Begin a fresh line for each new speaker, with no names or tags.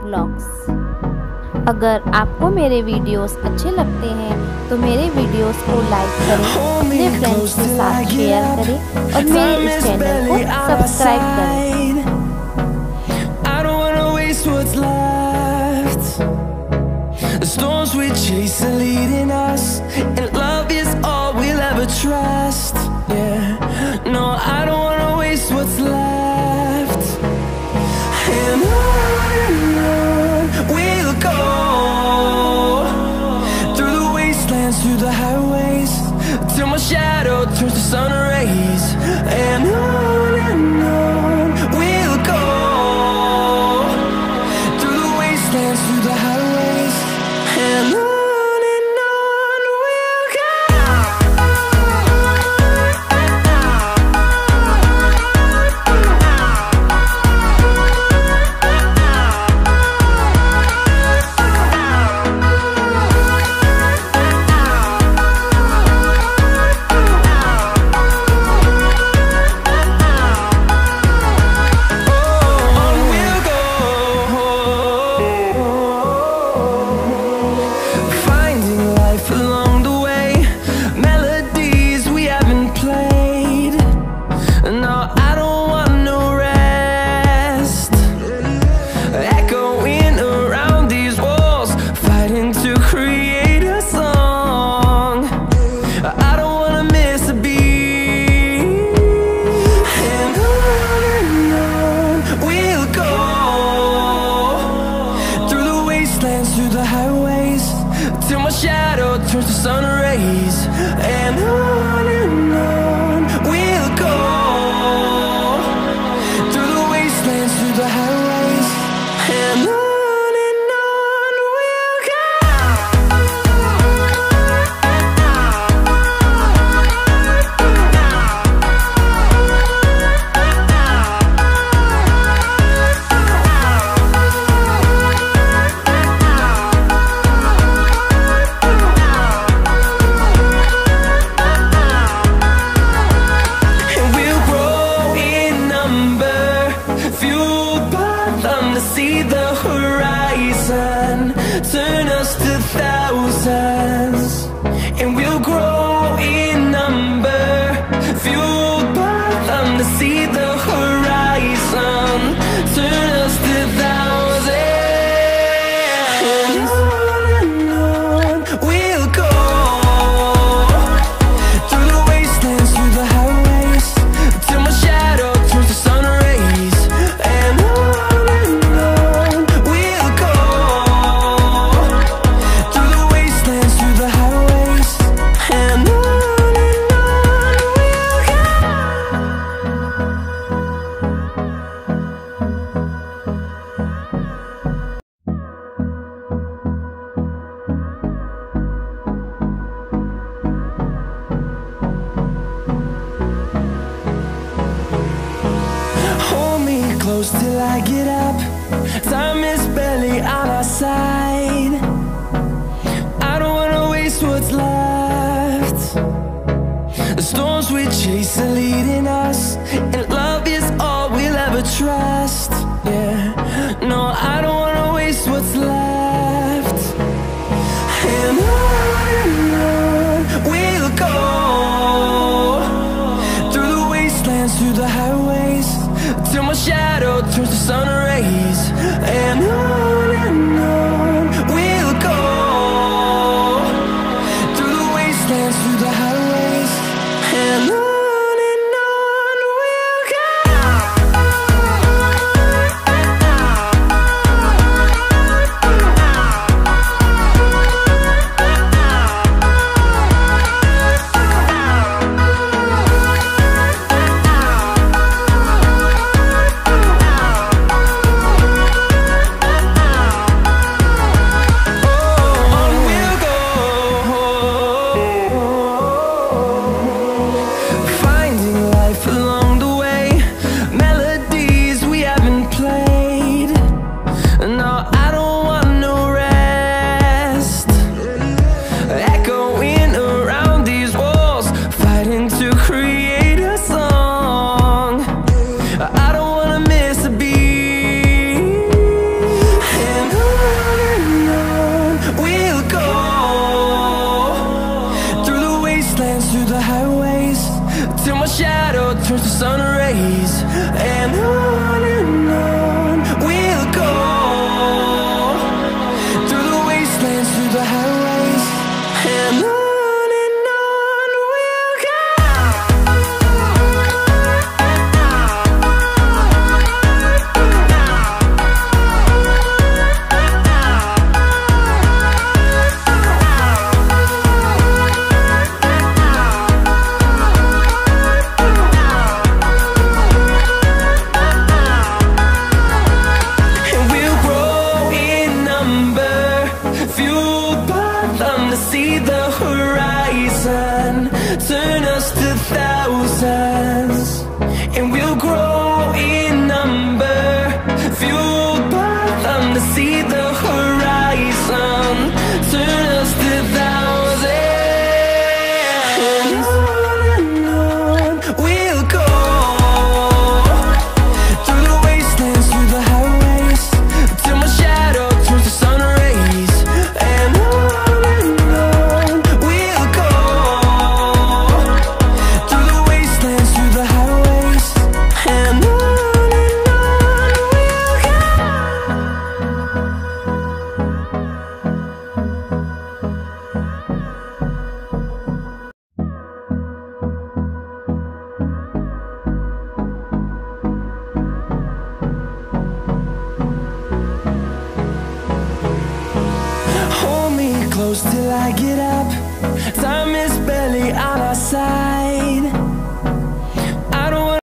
Vlogs. अगर आपको मेरे वीडियोस अच्छे लगते हैं तो मेरे वीडियोस को लाइक करें, अपने फ्रेंड्स के साथ शेयर करें और मेरे इस चैनल को सब्सक्राइब करें।
The storms we chase are leading us, and love is all we'll ever trust. Yeah, no, I don't wanna waste what's left. And on we'll go, through the wastelands, through the highways, till my shadow turns to sun rays. And on we'll go, through the wastelands, through the highways, and on we'll go. Through the highways, till my shadow turns to sun rays. And on we'll go, through the wastelands, through the highways, and on we'll go. See the horizon, turn us to thousands, and we'll grow in number, fueled by them to see the horizon, turn us to thousands, and on we'll go, through the wastelands, through the highways, till my shadow turns to sun rays. And close till I get up, time is barely on our side. I don't wanna waste what's left. The storms we chase are leading us, and love is all we'll ever trust. Yeah, no, I don't wanna waste what's left. And on we'll go, through the wastelands, through the highways, till my shadow turns to sun rays. And on we'll go, through the wastelands, through the highways, and on we'll go. sun rays, and